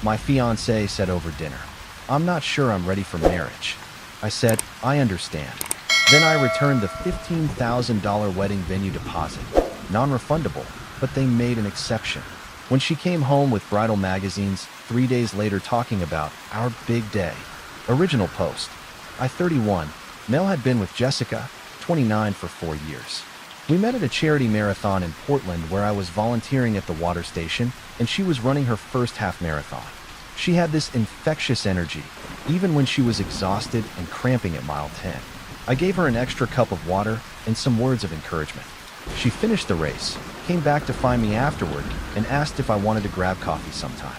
My fiancé said over dinner. I'm not sure I'm ready for marriage. I said, I understand. Then I returned the $15,000 wedding venue deposit. Non-refundable, but they made an exception. When she came home with bridal magazines 3 days later talking about our big day. Original post. I 31. Mel had been with Jessica, 29 for 4 years. We met at a charity marathon in Portland where I was volunteering at the water station and she was running her first half marathon. She had this infectious energy, even when she was exhausted and cramping at mile 10. I gave her an extra cup of water and some words of encouragement. She finished the race, came back to find me afterward, and asked if I wanted to grab coffee sometime.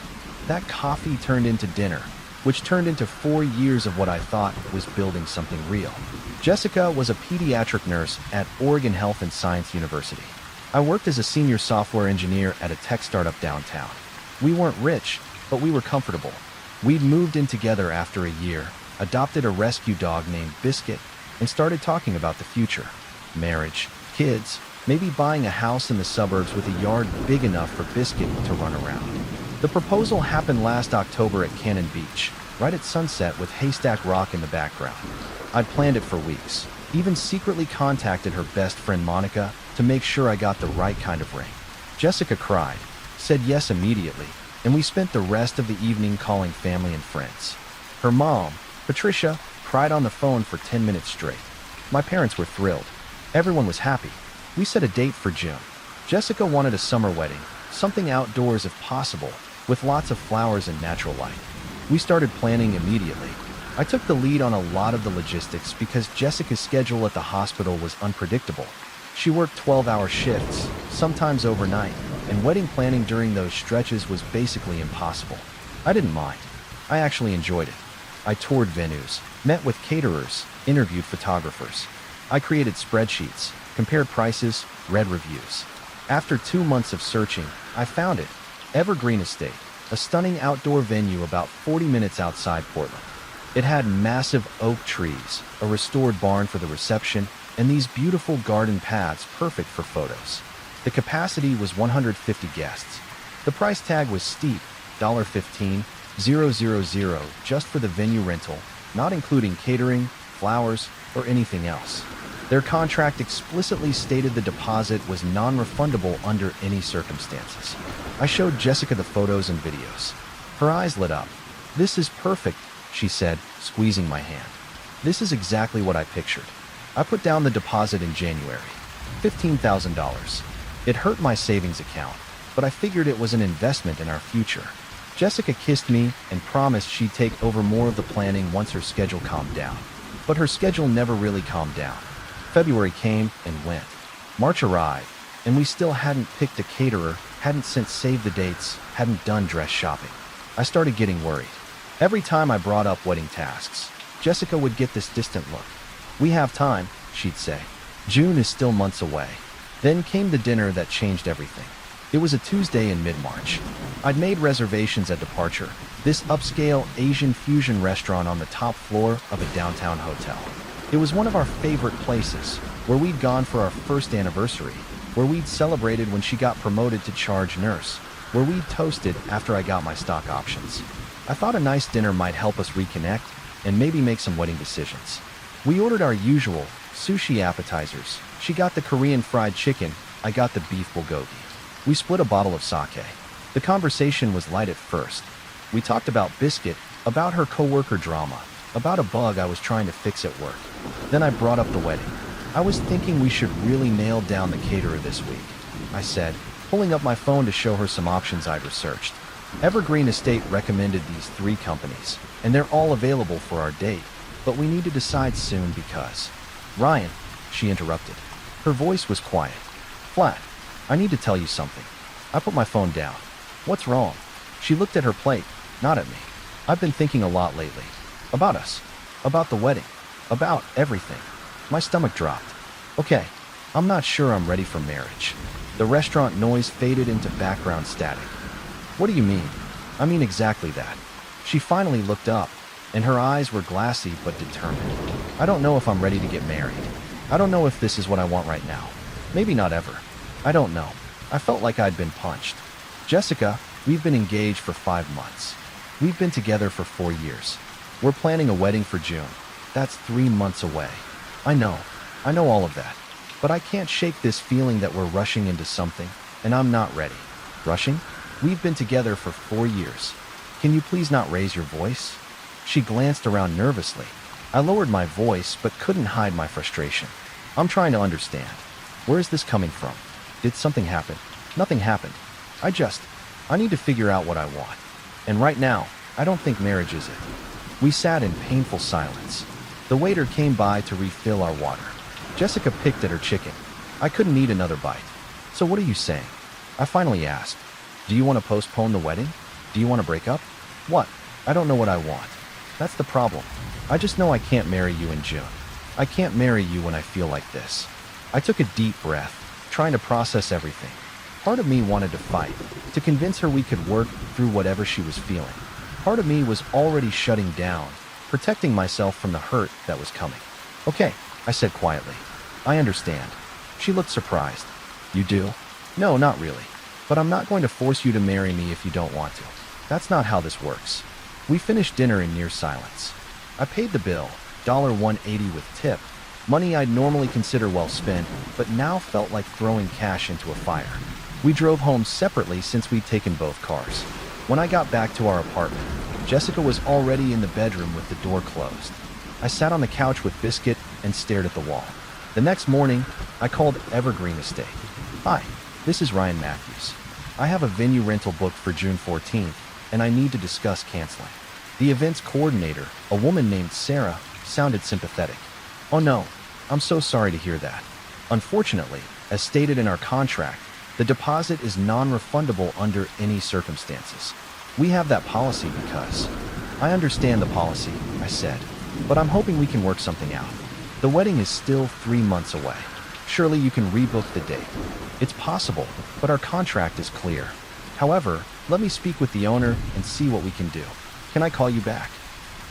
That coffee turned into dinner, which turned into 4 years of what I thought was building something real. Jessica was a pediatric nurse at Oregon Health and Science University. I worked as a senior software engineer at a tech startup downtown. We weren't rich, but we were comfortable. We'd moved in together after a year, adopted a rescue dog named Biscuit, and started talking about the future. Marriage, kids, maybe buying a house in the suburbs with a yard big enough for Biscuit to run around. The proposal happened last October at Cannon Beach, right at sunset with Haystack Rock in the background. I'd planned it for weeks, even secretly contacted her best friend Monica to make sure I got the right kind of ring. Jessica cried, said yes immediately, and we spent the rest of the evening calling family and friends. Her mom, Patricia, cried on the phone for 10 minutes straight. My parents were thrilled. Everyone was happy. We set a date for June. Jessica wanted a summer wedding, something outdoors if possible, with lots of flowers and natural light. We started planning immediately. I took the lead on a lot of the logistics because Jessica's schedule at the hospital was unpredictable. She worked 12-hour shifts, sometimes overnight, and wedding planning during those stretches was basically impossible. I didn't mind. I actually enjoyed it. I toured venues, met with caterers, interviewed photographers. I created spreadsheets, compared prices, read reviews. After 2 months of searching, I found it. Evergreen Estate, a stunning outdoor venue about 40 minutes outside Portland. It had massive oak trees, a restored barn for the reception, and these beautiful garden paths perfect for photos. The capacity was 150 guests. The price tag was steep, $15,000 just for the venue rental, not including catering, flowers, or anything else. Their contract explicitly stated the deposit was non-refundable under any circumstances. I showed Jessica the photos and videos. Her eyes lit up. "This is perfect," she said, squeezing my hand. "This is exactly what I pictured." I put down the deposit in January, $15,000. It hurt my savings account, but I figured it was an investment in our future. Jessica kissed me and promised she'd take over more of the planning once her schedule calmed down. But her schedule never really calmed down. February came and went. March arrived, and we still hadn't picked a caterer, hadn't sent save the dates, hadn't done dress shopping. I started getting worried. Every time I brought up wedding tasks, Jessica would get this distant look. "We have time," she'd say. "June is still months away." Then came the dinner that changed everything. It was a Tuesday in mid-March. I'd made reservations at Departure, this upscale Asian fusion restaurant on the top floor of a downtown hotel. It was one of our favorite places, where we'd gone for our first anniversary, where we'd celebrated when she got promoted to charge nurse, where we'd toasted after I got my stock options. I thought a nice dinner might help us reconnect and maybe make some wedding decisions. We ordered our usual sushi appetizers. She got the Korean fried chicken, I got the beef bulgogi. We split a bottle of sake. The conversation was light at first. We talked about Biscuit, about her coworker drama, about a bug I was trying to fix at work. Then I brought up the wedding. "I was thinking we should really nail down the caterer this week," I said, pulling up my phone to show her some options I'd researched. Evergreen Estate recommended these 3 companies, and they're all available for our date, but we need to decide soon because... "Ryan," she interrupted. Her voice was quiet. "Flat. I need to tell you something." I put my phone down. "What's wrong?" She looked at her plate, not at me. "I've been thinking a lot lately. About us. About the wedding. About everything." My stomach dropped. "Okay, I'm not sure I'm ready for marriage." The restaurant noise faded into background static. "What do you mean?" "I mean exactly that." She finally looked up, and her eyes were glassy but determined. "I don't know if I'm ready to get married. I don't know if this is what I want right now. Maybe not ever. I don't know." I felt like I'd been punched. "Jessica, we've been engaged for 5 months. We've been together for 4 years. We're planning a wedding for June. That's 3 months away. I know all of that. But I can't shake this feeling that we're rushing into something, and I'm not ready. Rushing? We've been together for 4 years. Can you please not raise your voice? She glanced around nervously. I lowered my voice, but couldn't hide my frustration. I'm trying to understand. Where is this coming from? Did something happen? Nothing happened. I need to figure out what I want. And right now, I don't think marriage is it. We sat in painful silence. The waiter came by to refill our water. Jessica picked at her chicken. I couldn't eat another bite. So what are you saying? I finally asked. Do you want to postpone the wedding? Do you want to break up? What? I don't know what I want. That's the problem. I just know I can't marry you in June. I can't marry you when I feel like this. I took a deep breath, trying to process everything. Part of me wanted to fight, to convince her we could work through whatever she was feeling. Part of me was already shutting down, protecting myself from the hurt that was coming. Okay, I said quietly. I understand. She looked surprised. You do? No, not really. But I'm not going to force you to marry me if you don't want to. That's not how this works. We finished dinner in near silence. I paid the bill, $1.80 with tip, money I'd normally consider well spent, but now felt like throwing cash into a fire. We drove home separately since we'd taken both cars. When I got back to our apartment, Jessica was already in the bedroom with the door closed. I sat on the couch with Biscuit and stared at the wall. The next morning, I called Evergreen Estate. Hi, this is Ryan Matthews. I have a venue rental booked for June 14th, and I need to discuss canceling. The event's coordinator, a woman named Sarah, sounded sympathetic. Oh no, I'm so sorry to hear that. Unfortunately, as stated in our contract, the deposit is non-refundable under any circumstances. We have that policy because... I understand the policy, I said, but I'm hoping we can work something out. The wedding is still 3 months away. Surely you can rebook the date. It's possible, but our contract is clear. However, let me speak with the owner and see what we can do. Can I call you back?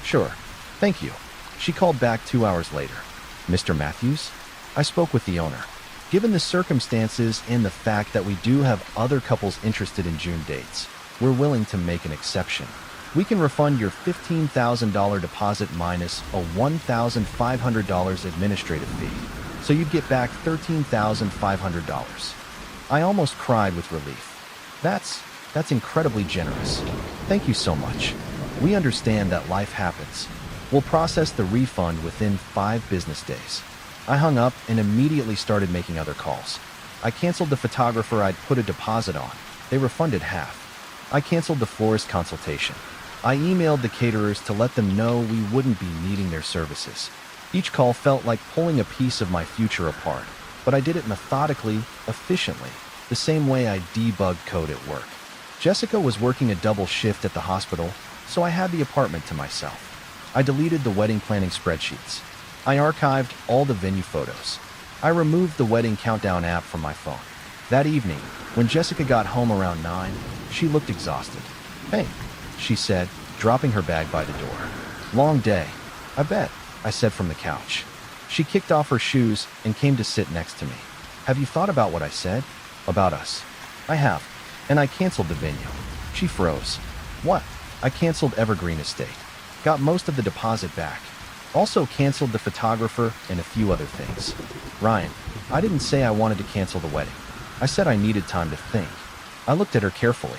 Sure. Thank you. She called back 2 hours later. Mr. Matthews? I spoke with the owner. Given the circumstances and the fact that we do have other couples interested in June dates, we're willing to make an exception. We can refund your $15,000 deposit minus a $1,500 administrative fee, so you'd get back $13,500. I almost cried with relief. That's incredibly generous. Thank you so much. We understand that life happens. We'll process the refund within 5 business days. I hung up and immediately started making other calls. I canceled the photographer I'd put a deposit on. They refunded half. I canceled the florist consultation. I emailed the caterers to let them know we wouldn't be needing their services. Each call felt like pulling a piece of my future apart, but I did it methodically, efficiently, the same way I debugged code at work. Jessica was working a double shift at the hospital, so I had the apartment to myself. I deleted the wedding planning spreadsheets. I archived all the venue photos. I removed the wedding countdown app from my phone. That evening, when Jessica got home around 9, she looked exhausted. Hey, she said, dropping her bag by the door. Long day. I bet, I said from the couch. She kicked off her shoes and came to sit next to me. Have you thought about what I said? About us? I have. And I canceled the venue. She froze. What? I canceled Evergreen Estate. Got most of the deposit back. Also canceled the photographer and a few other things. Ryan, I didn't say I wanted to cancel the wedding. I said I needed time to think. I looked at her carefully.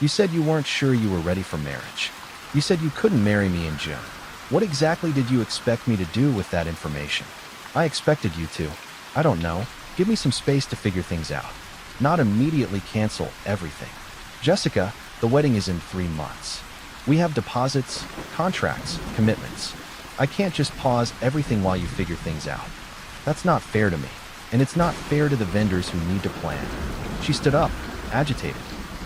You said you weren't sure you were ready for marriage. You said you couldn't marry me in June. What exactly did you expect me to do with that information? I expected you to. I don't know. Give me some space to figure things out. Not immediately cancel everything. Jessica, the wedding is in 3 months. We have deposits, contracts, commitments. I can't just pause everything while you figure things out. That's not fair to me, and it's not fair to the vendors who need to plan. She stood up, agitated.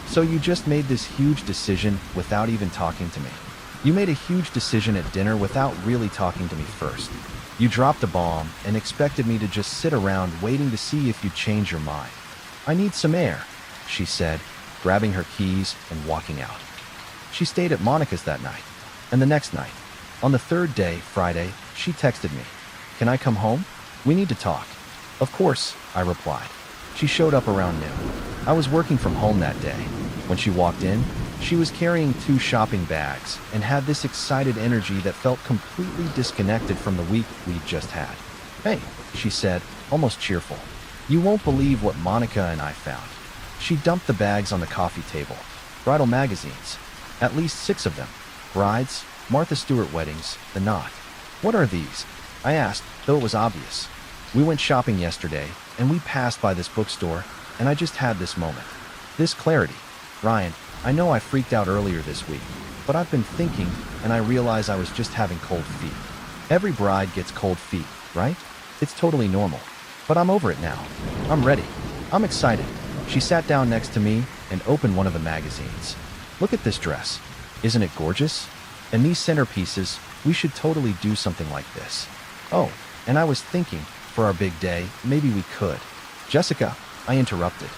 So you just made this huge decision without even talking to me. You made a huge decision at dinner without really talking to me first. You dropped a bomb and expected me to just sit around waiting to see if you'd change your mind. I need some air, she said, grabbing her keys and walking out. She stayed at Monica's that night, and the next night. On the 3rd day, Friday, she texted me. Can I come home? We need to talk. Of course, I replied. She showed up around noon. I was working from home that day. When she walked in, She was carrying 2 shopping bags and had this excited energy that felt completely disconnected from the week we'd just had. "Hey," she said, almost cheerful. "You won't believe what Monica and I found." She dumped the bags on the coffee table. Bridal magazines. At least 6 of them. Brides, Martha Stewart weddings, The Knot. "What are these?" I asked, though it was obvious. "We went shopping yesterday, and we passed by this bookstore, and I just had this moment. This clarity. Ryan, I know I freaked out earlier this week, but I've been thinking, and I realize I was just having cold feet. Every bride gets cold feet, right? It's totally normal. But I'm over it now. I'm ready. I'm excited." She sat down next to me and opened one of the magazines. "Look at this dress. Isn't it gorgeous? And these centerpieces, we should totally do something like this. Oh, and I was thinking, for our big day, maybe we could." "Jessica," I interrupted.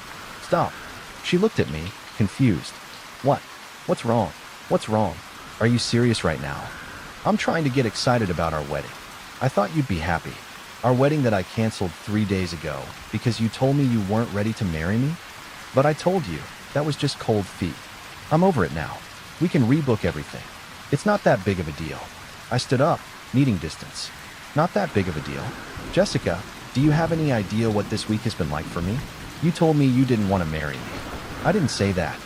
"Stop." She looked at me, confused. "What? What's wrong? What's wrong? Are you serious right now?" "I'm trying to get excited about our wedding. I thought you'd be happy. Our wedding that I canceled 3 days ago because you told me you weren't ready to marry me? But I told you, that was just cold feet. I'm over it now. We can rebook everything. It's not that big of a deal." I stood up, needing distance. "Not that big of a deal. Jessica, do you have any idea what this week has been like for me? You told me you didn't want to marry me." "I didn't say that.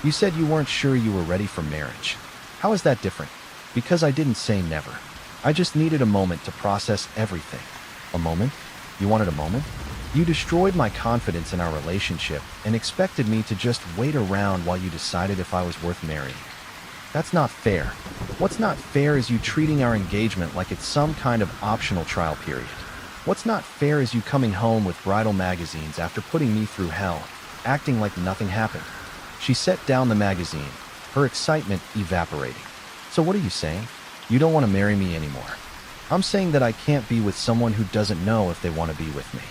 You said you weren't sure you were ready for marriage. How is that different?" "Because I didn't say never. I just needed a moment to process everything." "A moment? You wanted a moment?" "You destroyed my confidence in our relationship and expected me to just wait around while you decided if I was worth marrying. That's not fair. What's not fair is you treating our engagement like it's some kind of optional trial period. What's not fair is you coming home with bridal magazines after putting me through hell, acting like nothing happened." She set down the magazine, her excitement evaporating. "So what are you saying? You don't want to marry me anymore?" "I'm saying that I can't be with someone who doesn't know if they want to be with me.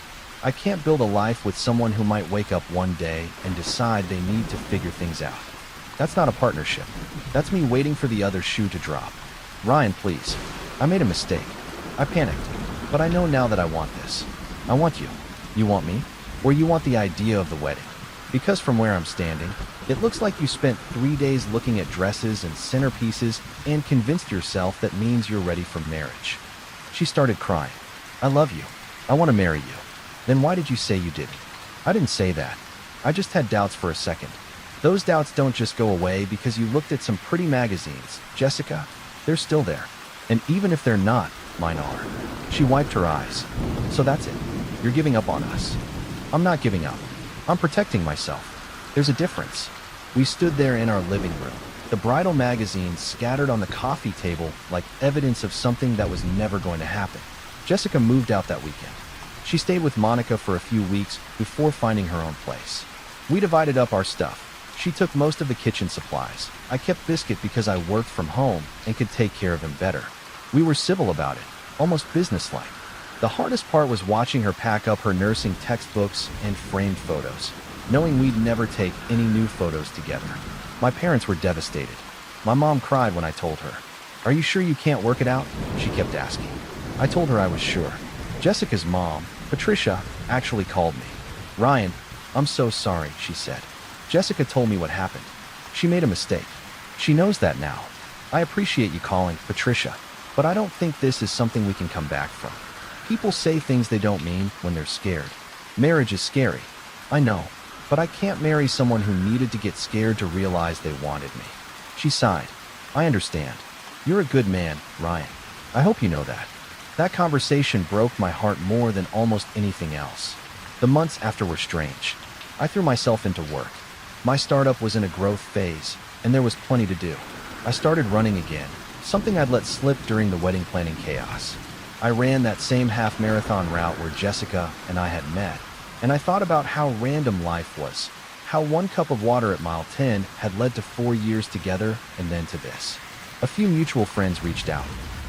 I can't build a life with someone who might wake up one day and decide they need to figure things out. That's not a partnership. That's me waiting for the other shoe to drop. Ryan, please. I made a mistake. I panicked. But I know now that I want this. I want you. You want me? Or you want the idea of the wedding? Because from where I'm standing, it looks like you spent 3 days looking at dresses and centerpieces and convinced yourself that means you're ready for marriage." She started crying. "I love you. I want to marry you." "Then why did you say you didn't?" "I didn't say that. I just had doubts for a second. Those doubts don't just go away because you looked at some pretty magazines, Jessica. They're still there. And even if they're not, mine are." She wiped her eyes. "So that's it. You're giving up on us." "I'm not giving up. I'm protecting myself. There's a difference." We stood there in our living room, the bridal magazines scattered on the coffee table like evidence of something that was never going to happen. Jessica moved out that weekend. She stayed with Monica for a few weeks before finding her own place. We divided up our stuff. She took most of the kitchen supplies. I kept Biscuit because I worked from home and could take care of him better. We were civil about it, almost businesslike. The hardest part was watching her pack up her nursing textbooks and framed photos, knowing we'd never take any new photos together. My parents were devastated. My mom cried when I told her. "Are you sure you can't work it out?" she kept asking. I told her I was sure. Jessica's mom, Patricia, actually called me. "Ryan, I'm so sorry," she said. "Jessica told me what happened. She made a mistake. She knows that now. I appreciate you calling, Patricia, but I don't think this is something we can come back from. People say things they don't mean when they're scared. Marriage is scary. I know, but I can't marry someone who needed to get scared to realize they wanted me." She sighed. "I understand. You're a good man, Ryan. I hope you know that." That conversation broke my heart more than almost anything else. The months after were strange. I threw myself into work. My startup was in a growth phase, and there was plenty to do. I started running again, something I'd let slip during the wedding planning chaos. I ran that same half-marathon route where Jessica and I had met, and I thought about how random life was, how 1 cup of water at mile 10 had led to 4 years together and then to this. A few mutual friends reached out.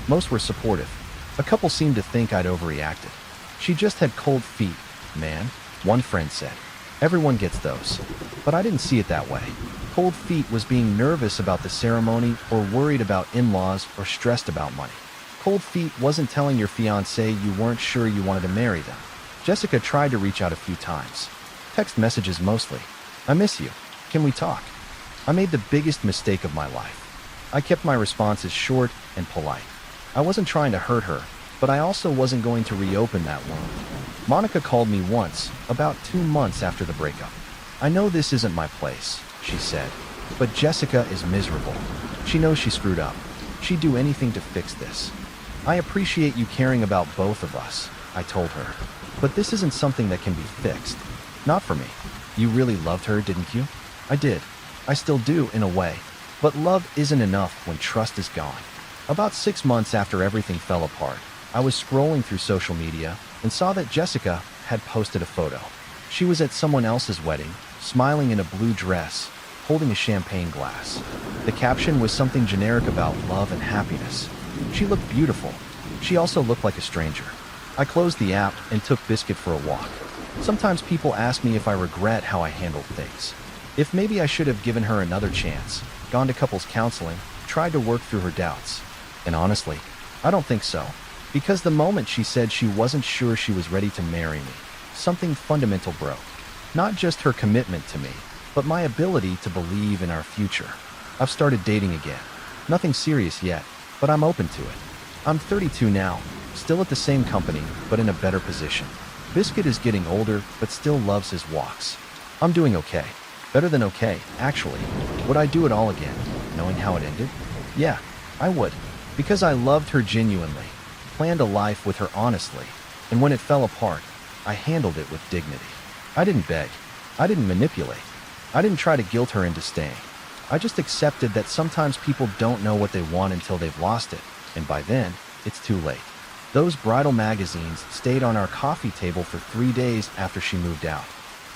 Most were supportive. A couple seemed to think I'd overreacted. "She just had cold feet, man," one friend said. "Everyone gets those." But I didn't see it that way. Cold feet was being nervous about the ceremony or worried about in-laws or stressed about money. Cold feet wasn't telling your fiancé you weren't sure you wanted to marry them. Jessica tried to reach out a few times. Text messages mostly. "I miss you. Can we talk?" I made the biggest mistake of my life. I kept my responses short and polite. I wasn't trying to hurt her, but I also wasn't going to reopen that wound. Monica called me once, about 2 months after the breakup. "I know this isn't my place," she said, "but Jessica is miserable. She knows she screwed up. She'd do anything to fix this. I appreciate you caring about both of us," I told her. "But this isn't something that can be fixed. Not for me." "You really loved her, didn't you?" "I did. I still do, in a way. But love isn't enough when trust is gone." About 6 months after everything fell apart, I was scrolling through social media and saw that Jessica had posted a photo. She was at someone else's wedding, smiling in a blue dress, holding a champagne glass. The caption was something generic about love and happiness. She looked beautiful. She also looked like a stranger. I closed the app and took Biscuit for a walk. Sometimes people ask me if I regret how I handled things. If maybe I should have given her another chance, gone to couples counseling, tried to work through her doubts. And honestly, I don't think so. Because the moment she said she wasn't sure she was ready to marry me, something fundamental broke. Not just her commitment to me, but my ability to believe in our future. I've started dating again. Nothing serious yet, but I'm open to it. I'm 32 now, still at the same company, but in a better position. Biscuit is getting older, but still loves his walks. I'm doing okay. Better than okay, actually. Would I do it all again, knowing how it ended? Yeah, I would. Because I loved her genuinely, planned a life with her honestly, and when it fell apart, I handled it with dignity. I didn't beg. I didn't manipulate. I didn't try to guilt her into staying. I just accepted that sometimes people don't know what they want until they've lost it, and by then, it's too late. Those bridal magazines stayed on our coffee table for 3 days after she moved out.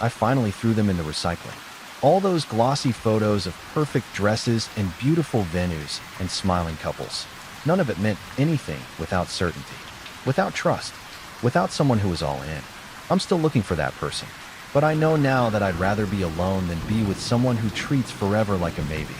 I finally threw them in the recycling. All those glossy photos of perfect dresses and beautiful venues and smiling couples. None of it meant anything without certainty, without trust, without someone who was all in. I'm still looking for that person, but I know now that I'd rather be alone than be with someone who treats forever like a maybe.